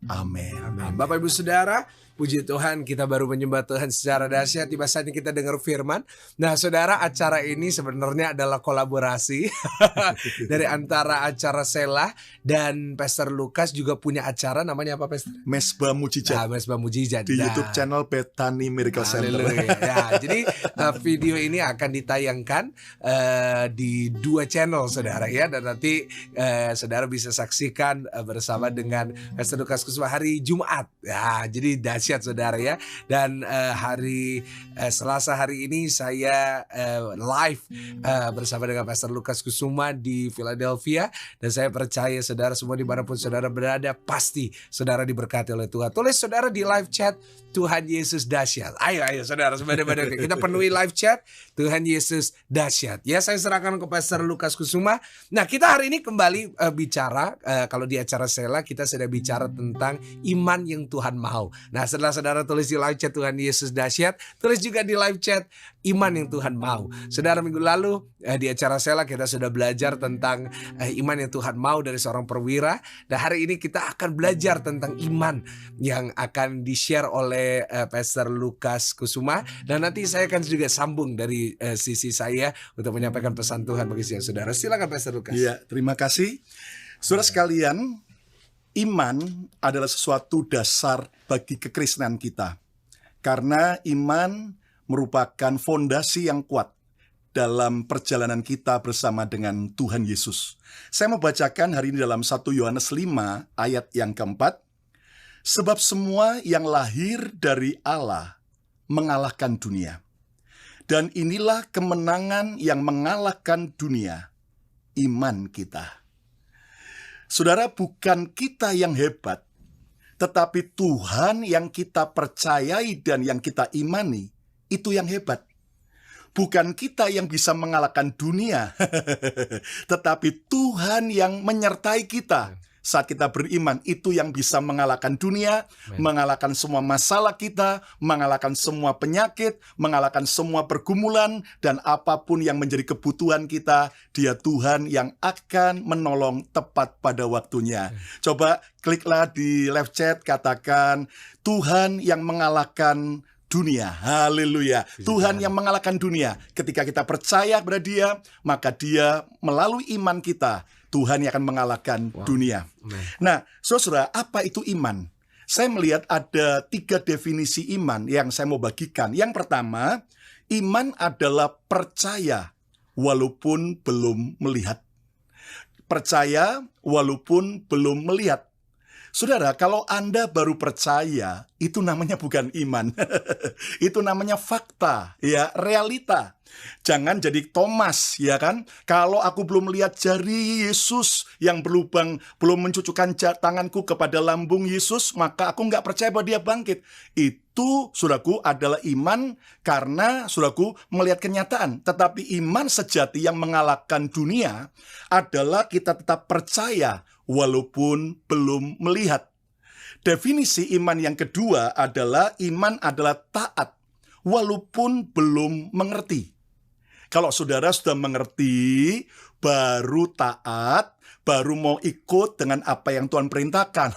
Amin. Amin. Bapak Ibu Saudara, puji Tuhan kita baru menyembah Tuhan secara dahsyat. Tiba saatnya kita dengar firman. Nah saudara, acara ini sebenarnya adalah kolaborasi dari antara acara Selah dan Pastor Lukas juga punya acara, namanya apa Pastor? Mesbah Mujizat. Nah, Mesbah Mujizat. Di YouTube channel Bethany Miracle Center. Ya, jadi video ini akan ditayangkan di 2 channel saudara ya. Dan nanti saudara bisa saksikan bersama dengan Pastor Lukas Kusuma hari Jumat. Ya, jadi dahsyat saudara ya. Dan hari Selasa hari ini saya live bersama dengan Pastor Lukas Kusuma di Philadelphia. Dan saya percaya saudara semua dimanapun saudara berada, pasti saudara diberkati oleh Tuhan. Tulis saudara di live chat, Tuhan Yesus dahsyat. Ayo saudara, sebenarnya kita penuhi live chat, Tuhan Yesus dahsyat. Ya, saya serahkan ke Pastor Lukas Kusuma. Nah, kita hari ini kembali bicara, kalau di acara Selah kita sudah bicara tentang iman yang Tuhan mau. Nah, setelah saudara tulis di live chat Tuhan Yesus dahsyat, tulis juga di live chat iman yang Tuhan mau. Saudara, minggu lalu di acara Selah kita sudah belajar tentang iman yang Tuhan mau dari seorang perwira. Dan hari ini kita akan belajar tentang iman yang akan di-share oleh Pastor Lukas Kusuma. Dan nanti saya akan juga sambung dari sisi saya untuk menyampaikan pesan Tuhan bagi saudara. Silakan Pastor Lukas. Iya, terima kasih. Saudara sekalian, iman adalah sesuatu dasar bagi kekristenan kita. Karena iman merupakan fondasi yang kuat dalam perjalanan kita bersama dengan Tuhan Yesus. Saya mau bacakan hari ini dalam 1 Yohanes 5 ayat yang keempat. Sebab semua yang lahir dari Allah mengalahkan dunia. Dan inilah kemenangan yang mengalahkan dunia, iman kita. Saudara, bukan kita yang hebat, tetapi Tuhan yang kita percayai dan yang kita imani, itu yang hebat. Bukan kita yang bisa mengalahkan dunia, tetapi Tuhan yang menyertai kita. Saat kita beriman, itu yang bisa mengalahkan dunia, mengalahkan semua masalah kita, mengalahkan semua penyakit, mengalahkan semua pergumulan, dan apapun yang menjadi kebutuhan kita, Dia Tuhan yang akan menolong tepat pada waktunya. Coba kliklah di live chat, katakan, Tuhan yang mengalahkan dunia. Haleluya. Tuhan yang mengalahkan dunia. Ketika kita percaya kepada Dia, maka Dia melalui iman kita, Tuhan yang akan mengalahkan dunia. Nah, saudara, apa itu iman? Saya melihat ada 3 definisi iman yang saya mau bagikan. Yang pertama, iman adalah percaya walaupun belum melihat. Percaya walaupun belum melihat. Saudara, kalau Anda baru percaya, itu namanya bukan iman. Itu namanya fakta, ya, realita. Jangan jadi Thomas, ya kan? Kalau aku belum melihat jari Yesus yang berlubang, belum mencucukkan tanganku kepada lambung Yesus, maka aku nggak percaya bahwa Dia bangkit. Itu, saudaraku, adalah iman karena, saudaraku, melihat kenyataan. Tetapi iman sejati yang mengalahkan dunia adalah kita tetap percaya walaupun belum melihat. Definisi iman yang kedua adalah iman adalah taat walaupun belum mengerti. Kalau saudara sudah mengerti, baru taat, baru mau ikut dengan apa yang Tuhan perintahkan.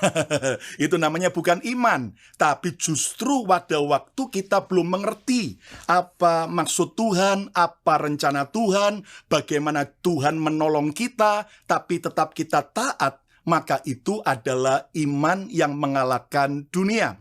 Itu namanya bukan iman. Tapi justru pada waktu kita belum mengerti apa maksud Tuhan, apa rencana Tuhan, bagaimana Tuhan menolong kita, tapi tetap kita taat, maka itu adalah iman yang mengalahkan dunia.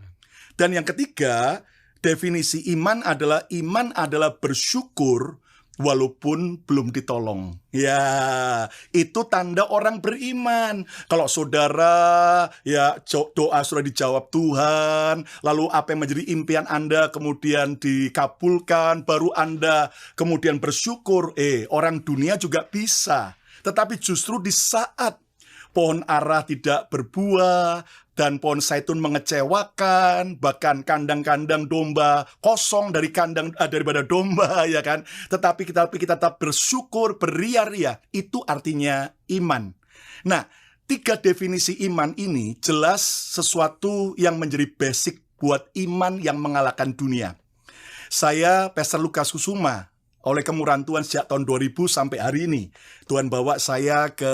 Dan yang ketiga, definisi iman adalah bersyukur walaupun belum ditolong. Ya, itu tanda orang beriman. Kalau saudara, ya, doa sudah dijawab Tuhan, lalu apa yang menjadi impian Anda kemudian dikabulkan, baru Anda kemudian bersyukur. Orang dunia juga bisa. Tetapi justru di saat pohon ara tidak berbuah, dan pohon zaitun mengecewakan, bahkan kandang-kandang domba kosong daripada domba, ya kan? Tetapi kita tetap bersyukur, beria-ria. Itu artinya iman. Nah, 3 definisi iman ini jelas sesuatu yang menjadi basic buat iman yang mengalahkan dunia. Saya, Pastor Lukas Kusuma, oleh kemurahan Tuhan sejak tahun 2000 sampai hari ini, Tuhan bawa saya ke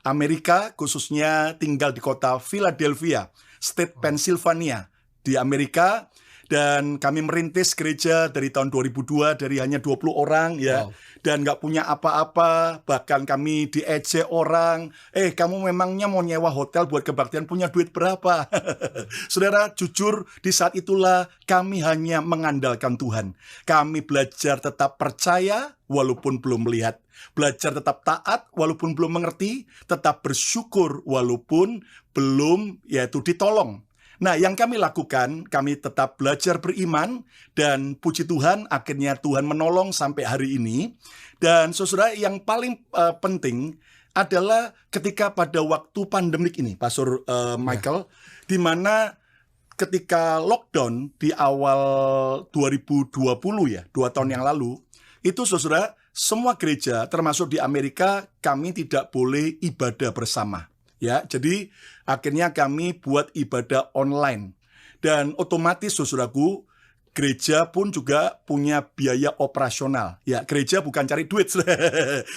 Amerika, khususnya tinggal di kota Philadelphia. State Pennsylvania di Amerika. Dan kami merintis gereja dari tahun 2002 dari hanya 20 orang ya. Wow. Dan nggak punya apa-apa, bahkan kami diejek orang. Kamu memangnya mau nyewa hotel buat kebaktian, punya duit berapa? Saudara, jujur di saat itulah kami hanya mengandalkan Tuhan. Kami belajar tetap percaya walaupun belum melihat. Belajar tetap taat walaupun belum mengerti. Tetap bersyukur walaupun belum yaitu ditolong. Nah, yang kami lakukan, kami tetap belajar beriman, dan puji Tuhan, akhirnya Tuhan menolong sampai hari ini. Dan saudara, yang paling penting adalah ketika pada waktu pandemik ini, Pastor Michael, di mana ketika lockdown di awal 2020 ya, 2 tahun yang lalu, itu saudara, semua gereja, termasuk di Amerika, kami tidak boleh ibadah bersama. Ya, jadi akhirnya kami buat ibadah online. Dan otomatis saudaraku, gereja pun juga punya biaya operasional. Ya, gereja bukan cari duit,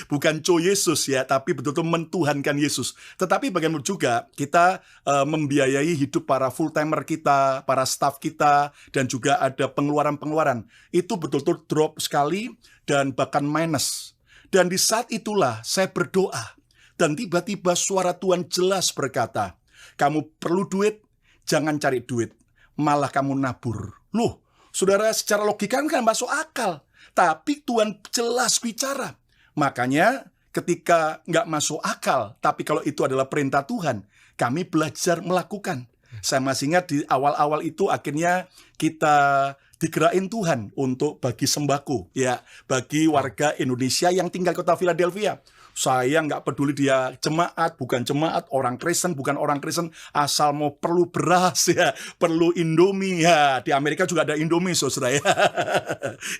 bukan co Yesus ya, tapi betul-betul mentuhankan Yesus. Tetapi bagaimana juga kita membiayai hidup para full-timer kita, para staff kita, dan juga ada pengeluaran-pengeluaran. Itu betul-betul drop sekali dan bahkan minus. Dan di saat itulah saya berdoa. Dan tiba-tiba suara Tuhan jelas berkata, kamu perlu duit, jangan cari duit, malah kamu nabur. Loh, saudara, secara logika kan masuk akal. Tapi Tuhan jelas bicara. Makanya ketika nggak masuk akal, tapi kalau itu adalah perintah Tuhan, kami belajar melakukan. Saya masih ingat di awal-awal itu akhirnya kita digerakin Tuhan untuk bagi sembako, ya, bagi warga Indonesia yang tinggal kota Philadelphia. Saya nggak peduli dia jemaat, bukan jemaat, orang Kristen, bukan orang Kristen, asal mau perlu beras ya, perlu Indomie ya. Di Amerika juga ada Indomie, saudara ya.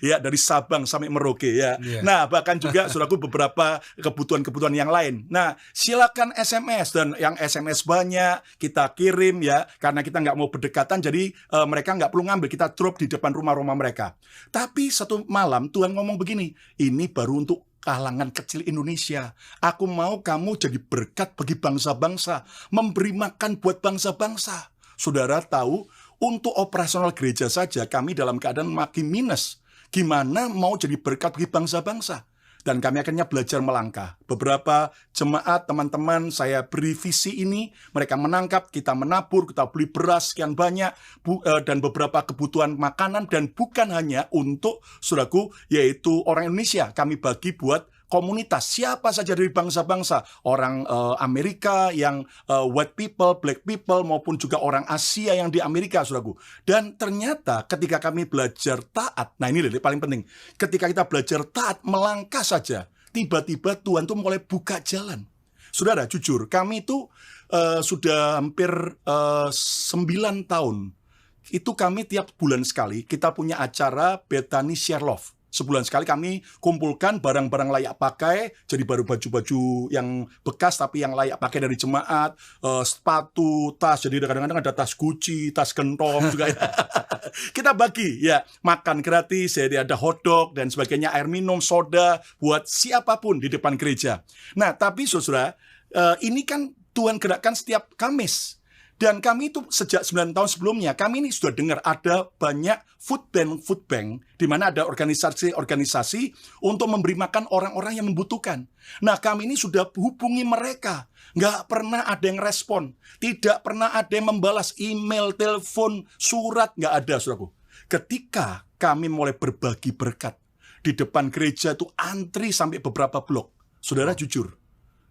Ya, dari Sabang sampai Merauke ya. Yeah. Nah, bahkan juga saudaraku beberapa kebutuhan-kebutuhan yang lain. Nah, silakan SMS, dan yang SMS banyak kita kirim ya, karena kita nggak mau berdekatan, jadi mereka nggak perlu ngambil, kita drop di depan rumah-rumah mereka. Tapi satu malam Tuhan ngomong begini, ini baru untuk kalangan kecil Indonesia. Aku mau kamu jadi berkat bagi bangsa-bangsa, memberi makan buat bangsa-bangsa. Saudara tahu, untuk operasional gereja saja kami dalam keadaan makin minus. Gimana mau jadi berkat bagi bangsa-bangsa? Dan kami akhirnya belajar melangkah. Beberapa jemaat, teman-teman, saya beri visi ini, mereka menangkap, kita menabur, kita beli beras sekian banyak, dan beberapa kebutuhan makanan, dan bukan hanya untuk saudaraku, yaitu orang Indonesia. Kami bagi buat komunitas, siapa saja dari bangsa-bangsa, orang Amerika yang white people, black people, maupun juga orang Asia yang di Amerika, saudaraku. Dan ternyata ketika kami belajar taat, nah ini paling penting, ketika kita belajar taat, melangkah saja, tiba-tiba Tuhan tuh mulai buka jalan. Saudara, jujur, kami itu sudah hampir 9 tahun, itu kami tiap bulan sekali, kita punya acara Bethany Share Love. Sebulan sekali kami kumpulkan barang-barang layak pakai, jadi baru baju-baju yang bekas tapi yang layak pakai dari jemaat, sepatu, tas, jadi kadang-kadang ada tas Gucci, tas gentong juga ya. Kita bagi ya, makan gratis, jadi ada hotdog dan sebagainya, air minum, soda buat siapapun di depan gereja. Nah, tapi saudara, ini kan Tuhan gerakkan setiap Kamis. Dan kami itu sejak 9 tahun sebelumnya, kami ini sudah dengar ada banyak food bank, di mana ada organisasi-organisasi untuk memberi makan orang-orang yang membutuhkan. Nah, kami ini sudah hubungi mereka. Nggak pernah ada yang respon. Tidak pernah ada yang membalas email, telepon, surat, nggak ada, saudaraku. Ketika kami mulai berbagi berkat, di depan gereja itu antri sampai beberapa blok. Saudara jujur,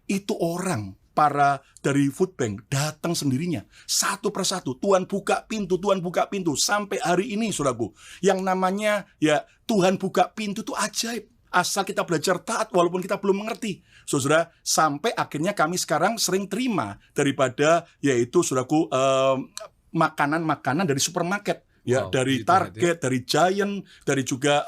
itu orang para dari food bank datang sendirinya, satu persatu. Tuhan buka pintu, sampai hari ini, saudaraku. Yang namanya ya Tuhan buka pintu itu ajaib. Asal kita belajar taat walaupun kita belum mengerti, saudara. Sampai akhirnya kami sekarang sering terima daripada yaitu, saudaraku, makanan-makanan dari supermarket. Ya, dari gitu, Target, dari Giant, dari juga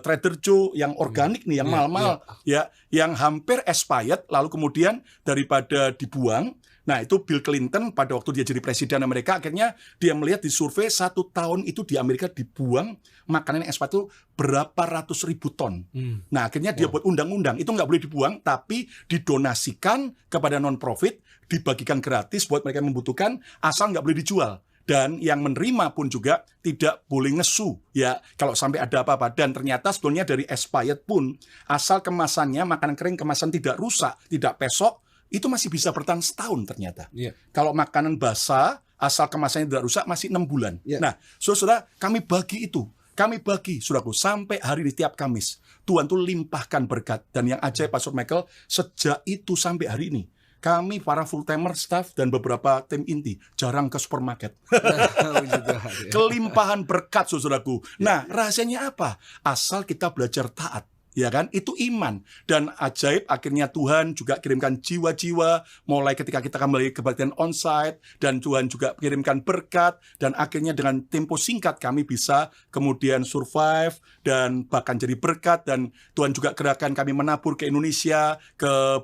Trader Joe yang organik nih, yang mahal-mahal, ya, yang hampir expired, lalu kemudian daripada dibuang, Nah, itu Bill Clinton pada waktu dia jadi presiden Amerika, akhirnya dia melihat di survei 1 tahun itu di Amerika dibuang makanan yang expired itu berapa ratus ribu ton. Nah, akhirnya dia buat undang-undang, itu nggak boleh dibuang, tapi didonasikan kepada non-profit, dibagikan gratis buat mereka yang membutuhkan, asal nggak boleh dijual. Dan yang menerima pun juga tidak boleh ngesu ya kalau sampai ada apa-apa. Dan ternyata sebetulnya dari expired pun, asal kemasannya makanan kering kemasan tidak rusak, tidak pesok, itu masih bisa bertahan setahun ternyata. Kalau makanan basah asal kemasannya tidak rusak masih 6 bulan. Nah, saudara, kami bagi itu. Kami bagi, saudaraku, sampai hari ini tiap Kamis. Tuhan tuh limpahkan berkat. Dan yang ajaib, Pastor Michael, sejak itu sampai hari ini, kami para full-timer, staff, dan beberapa tim inti jarang ke supermarket. Kelimpahan berkat, saudaraku. Nah, rahasianya apa? Asal kita belajar taat. Ya kan, itu iman. Dan ajaib akhirnya Tuhan juga kirimkan jiwa-jiwa mulai ketika kita kembali kebaktian onsite, dan Tuhan juga kirimkan berkat, dan akhirnya dengan tempo singkat kami bisa kemudian survive dan bahkan jadi berkat. Dan Tuhan juga gerakan kami menabur ke Indonesia, ke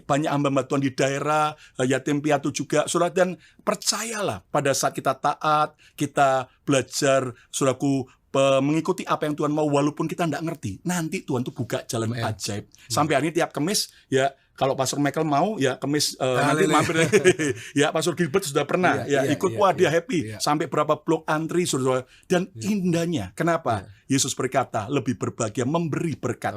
banyak hamba Tuhan di daerah, yatim piatu juga, saudara. Dan percayalah, pada saat kita taat, kita belajar, saudaraku, mengikuti apa yang Tuhan mau walaupun kita nggak ngerti, nanti Tuhan tuh buka jalan ajaib. Sampai hari ini tiap Kamis ya, kalau Pastor Michael mau ya Kamis nanti mampir. Ya, Pastor Gilbert sudah pernah ikut, wah dia happy sampai berapa blok antri, saudara. Dan indahnya kenapa? Yesus berkata lebih berbahagia memberi berkat.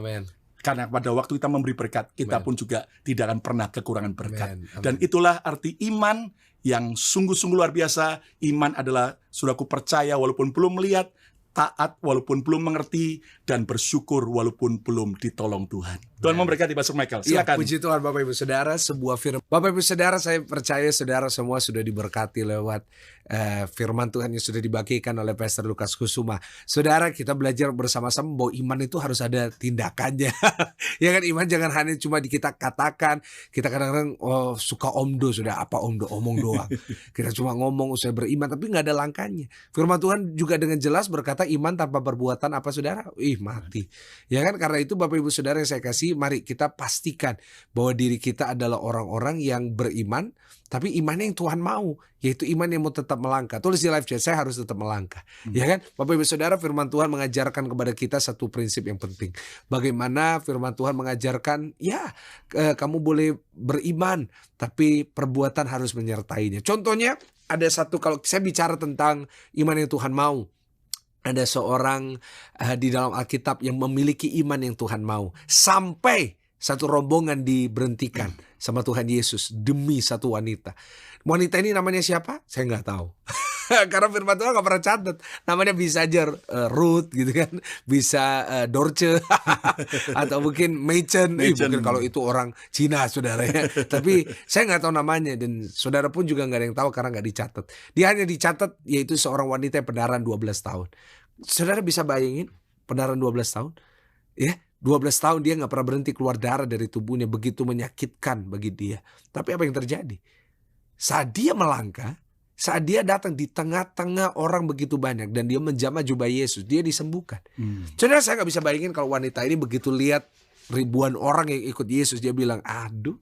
Karena pada waktu kita memberi berkat, kita pun juga tidak akan pernah kekurangan berkat. Dan itulah arti iman yang sungguh-sungguh luar biasa. Iman adalah, saudaraku, percaya walaupun belum melihat, taat walaupun belum mengerti, dan bersyukur walaupun belum ditolong Tuhan. Tuhan memberkati Pastor Michael. Silakan. Puji Tuhan Bapak Ibu Saudara, sebuah firman. Bapak Ibu Saudara, saya percaya saudara semua sudah diberkati lewat firman Tuhan yang sudah dibagikan oleh Pastor Lukas Kusuma. Saudara, kita belajar bersama-sama bahwa iman itu harus ada tindakannya. Ya kan, iman jangan hanya cuma kita katakan. Kita kadang-kadang suka omdo, sudah apa omdo, omong doang. Kita cuma ngomong saya beriman, tapi nggak ada langkahnya. Firman Tuhan juga dengan jelas berkata iman tanpa perbuatan apa saudara? Mati. Ya kan, karena itu Bapak Ibu Saudara yang saya kasih, mari kita pastikan bahwa diri kita adalah orang-orang yang beriman, tapi iman yang Tuhan mau, yaitu iman yang mau tetap melangkah. Tulis di live chat, saya harus tetap melangkah. Ya kan, Bapak Ibu Saudara, firman Tuhan mengajarkan kepada kita satu prinsip yang penting. Bagaimana firman Tuhan mengajarkan, kamu boleh beriman, tapi perbuatan harus menyertainya. Contohnya, ada satu, kalau saya bicara tentang iman yang Tuhan mau, ada seorang di dalam Alkitab yang memiliki iman yang Tuhan mau. Sampai satu rombongan diberhentikan sama Tuhan Yesus demi satu wanita. Wanita ini namanya siapa? Saya nggak tahu. Karena firman Tuhan nggak pernah catat. Namanya bisa aja Ruth gitu kan. Bisa Dorce. Atau mungkin Machen. Mungkin kalau itu orang Cina saudara ya. Tapi saya nggak tahu namanya. Dan saudara pun juga nggak ada yang tahu karena nggak dicatat. Dia hanya dicatat yaitu seorang wanita yang pendarahan 12 tahun. Saudara bisa bayangin pendarahan 12 tahun? Ya, 12 tahun dia nggak pernah berhenti keluar darah dari tubuhnya. Begitu menyakitkan bagi dia. Tapi apa yang terjadi? Saat dia melangkah, saat dia datang di tengah-tengah orang begitu banyak dan dia menjamah jubah Yesus, dia disembuhkan. Saudara, saya nggak bisa bayangin kalau wanita ini begitu lihat ribuan orang yang ikut Yesus, dia bilang, aduh,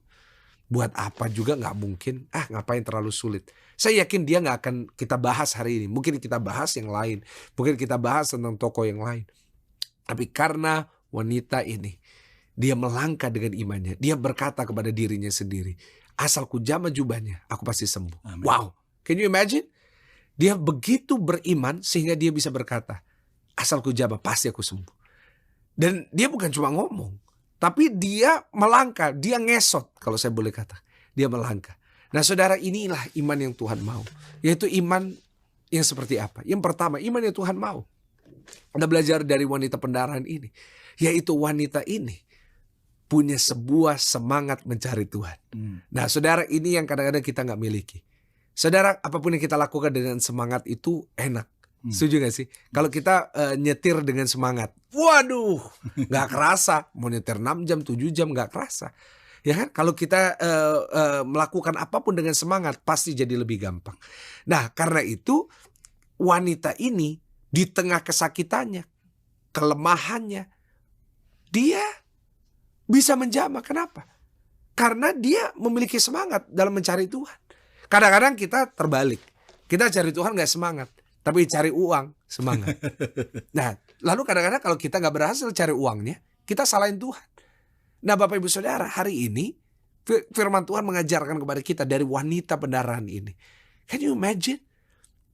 buat apa juga nggak mungkin. Ngapain terlalu sulit. Saya yakin dia nggak akan kita bahas hari ini. Mungkin kita bahas yang lain. Mungkin kita bahas tentang tokoh yang lain. Tapi karena wanita ini, dia melangkah dengan imannya. Dia berkata kepada dirinya sendiri, asal ku jamah jubahnya, aku pasti sembuh. Amen. Wow, can you imagine? Dia begitu beriman sehingga dia bisa berkata, asal ku jamah pasti aku sembuh. Dan dia bukan cuma ngomong, tapi dia melangkah, dia ngesot kalau saya boleh kata. Dia melangkah. Nah saudara, inilah iman yang Tuhan mau. Yaitu iman yang seperti apa? Yang pertama, iman yang Tuhan mau. Anda belajar dari wanita pendarahan ini. Yaitu wanita ini punya sebuah semangat mencari Tuhan. Nah saudara, ini yang kadang-kadang kita gak miliki. Saudara, apapun yang kita lakukan dengan semangat itu enak. Setuju gak sih? Kalau kita nyetir dengan semangat, waduh, gak kerasa. Mau nyetir 6 jam, 7 jam gak kerasa. Ya kan? Kalau kita melakukan apapun dengan semangat, pasti jadi lebih gampang. Nah karena itu, wanita ini di tengah kesakitannya, kelemahannya, dia bisa menjamah. Kenapa? Karena dia memiliki semangat dalam mencari Tuhan. Kadang-kadang kita terbalik. Kita cari Tuhan gak semangat, tapi cari uang semangat. Nah, lalu kadang-kadang kalau kita gak berhasil cari uangnya, kita salahin Tuhan. Nah, Bapak Ibu Saudara, hari ini firman Tuhan mengajarkan kepada kita dari wanita pendarahan ini. Can you imagine?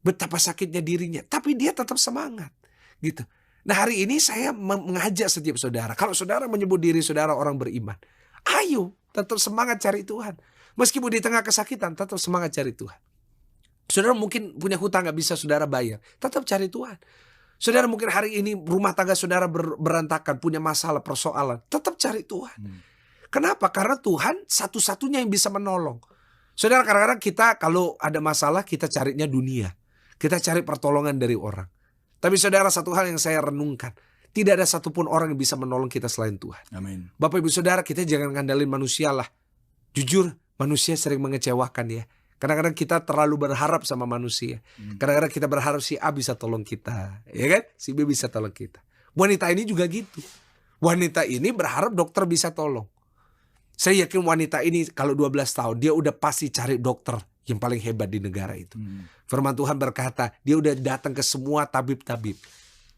Betapa sakitnya dirinya, tapi dia tetap semangat. Gitu. Nah, hari ini saya mengajak setiap saudara. Kalau saudara menyebut diri saudara orang beriman, ayo tetap semangat cari Tuhan. Meskipun di tengah kesakitan, tetap semangat cari Tuhan. Saudara mungkin punya hutang gak bisa saudara bayar, tetap cari Tuhan. Saudara mungkin hari ini rumah tangga saudara berantakan, punya masalah, persoalan, tetap cari Tuhan. Kenapa? Karena Tuhan satu-satunya yang bisa menolong. Saudara, kadang-kadang kita kalau ada masalah, kita carinya dunia. Kita cari pertolongan dari orang. Tapi saudara, satu hal yang saya renungkan, tidak ada satupun orang yang bisa menolong kita selain Tuhan. Amin. Bapak Ibu Saudara, kita jangan ngandalin manusia lah. Jujur, manusia sering mengecewakan ya. Kadang-kadang kita terlalu berharap sama manusia. Kadang-kadang kita berharap si A bisa tolong kita, ya kan? Si B bisa tolong kita. Wanita ini juga gitu. Wanita ini berharap dokter bisa tolong. Saya yakin wanita ini kalau 12 tahun, dia udah pasti cari dokter yang paling hebat di negara itu. Firman Tuhan berkata, dia udah datang ke semua tabib-tabib.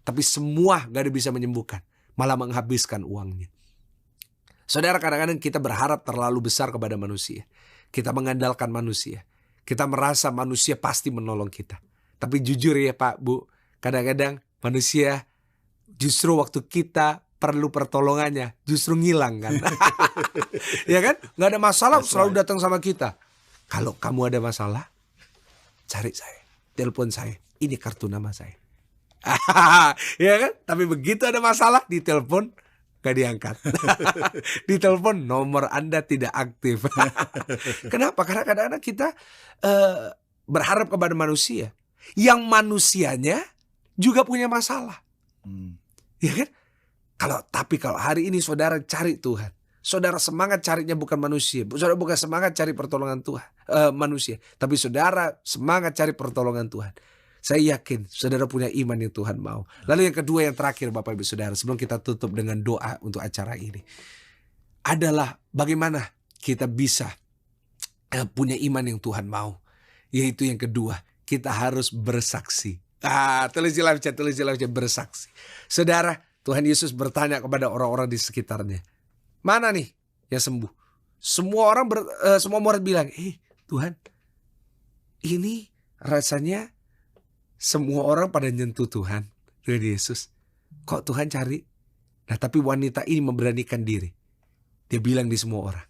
Tapi semua gak ada bisa menyembuhkan. Malah menghabiskan uangnya. Saudara, kadang-kadang kita berharap terlalu besar kepada manusia. Kita mengandalkan manusia. Kita merasa manusia pasti menolong kita. Tapi jujur ya Pak, Bu, kadang-kadang manusia justru waktu kita perlu pertolongannya justru ngilang kan. Ya kan? Gak ada masalah selalu datang sama kita. Kalau kamu ada masalah, cari saya, telepon saya. Ini kartu nama saya. Ya kan? Tapi begitu ada masalah, ditelepon gak diangkat. Ditelepon nomor Anda tidak aktif. Kenapa? Karena kadang-kadang kita berharap kepada manusia, yang manusianya juga punya masalah. Ya kan? Tapi kalau hari ini saudara cari Tuhan, saudara semangat carinya bukan manusia, saudara bukan semangat cari pertolongan Tuhan, manusia, tapi saudara semangat cari pertolongan Tuhan. Saya yakin saudara punya iman yang Tuhan mau. Lalu yang kedua, yang terakhir Bapak Ibu Saudara, sebelum kita tutup dengan doa untuk acara ini, adalah bagaimana kita bisa punya iman yang Tuhan mau. Yaitu yang kedua, kita harus bersaksi. Tulis di live chat, bersaksi. Saudara, Tuhan Yesus bertanya kepada orang-orang di sekitarnya, mana nih yang sembuh? Semua orang semua murid bilang, Tuhan, ini rasanya semua orang pada nyentuh Tuhan, Tuhan Yesus. Kok Tuhan cari? Nah, tapi wanita ini memberanikan diri. Dia bilang di semua orang,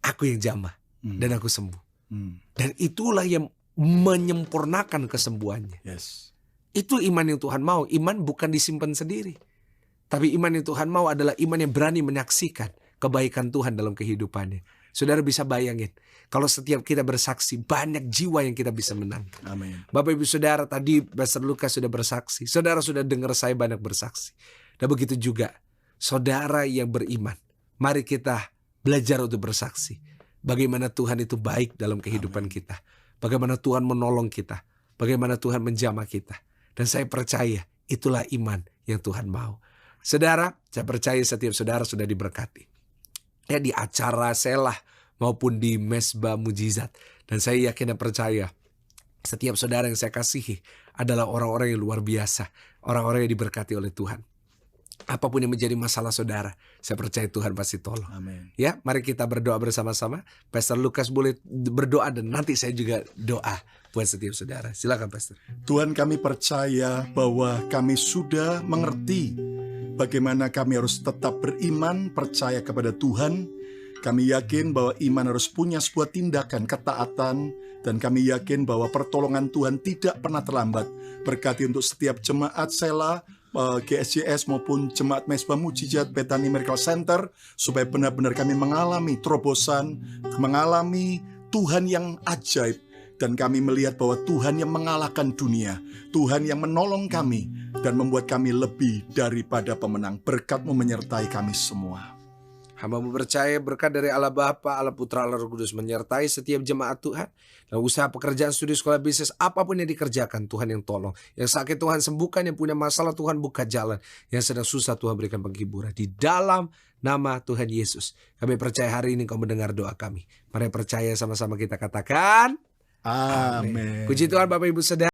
aku yang jamah dan aku sembuh. Dan itulah yang menyempurnakan kesembuhannya. Yes. Itu iman yang Tuhan mau. Iman bukan disimpan sendiri. Tapi iman yang Tuhan mau adalah iman yang berani menyaksikan kebaikan Tuhan dalam kehidupannya. Saudara bisa bayangin, kalau setiap kita bersaksi, banyak jiwa yang kita bisa menang. Amin. Bapak Ibu Saudara, tadi Pastor Lukas sudah bersaksi. Saudara sudah dengar saya banyak bersaksi. Dan begitu juga saudara yang beriman. Mari kita belajar untuk bersaksi. Bagaimana Tuhan itu baik dalam kehidupan kita. Bagaimana Tuhan menolong kita. Bagaimana Tuhan menjamah kita. Dan saya percaya itulah iman yang Tuhan mau. Saudara, saya percaya setiap saudara sudah diberkati. Ya, di acara Selah maupun di Mesbah Mujizat. Dan saya yakin dan percaya setiap saudara yang saya kasihi adalah orang-orang yang luar biasa. Orang-orang yang diberkati oleh Tuhan. Apapun yang menjadi masalah saudara, saya percaya Tuhan pasti tolong. Amin. Ya, mari kita berdoa bersama-sama. Pastor Lukas boleh berdoa dan nanti saya juga doa buat setiap saudara. Silakan Pastor. Tuhan, kami percaya bahwa kami sudah mengerti bagaimana kami harus tetap beriman, percaya kepada Tuhan. Kami yakin bahwa iman harus punya sebuah tindakan ketaatan. Dan kami yakin bahwa pertolongan Tuhan tidak pernah terlambat. Berkati untuk setiap jemaat Selah, GSJS maupun jemaat Mesbah Mujizat Bethany Miracle Center. Supaya benar-benar kami mengalami terobosan, mengalami Tuhan yang ajaib. Dan kami melihat bahwa Tuhan yang mengalahkan dunia, Tuhan yang menolong kami dan membuat kami lebih daripada pemenang. Berkat-Mu menyertai kami semua. Hamba-Mu percaya berkat dari Allah Bapa, Allah Putra, Allah Roh Kudus menyertai setiap jemaat Tuhan. Dan usaha pekerjaan, studi, sekolah, bisnis, apapun yang dikerjakan, Tuhan yang tolong. Yang sakit Tuhan sembuhkan, yang punya masalah Tuhan buka jalan. Yang sedang susah Tuhan berikan penghiburan. Di dalam nama Tuhan Yesus, kami percaya hari ini Kau mendengar doa kami. Mari percaya sama-sama kita katakan, Amin. Puji Tuhan Bapak Ibu Saudara.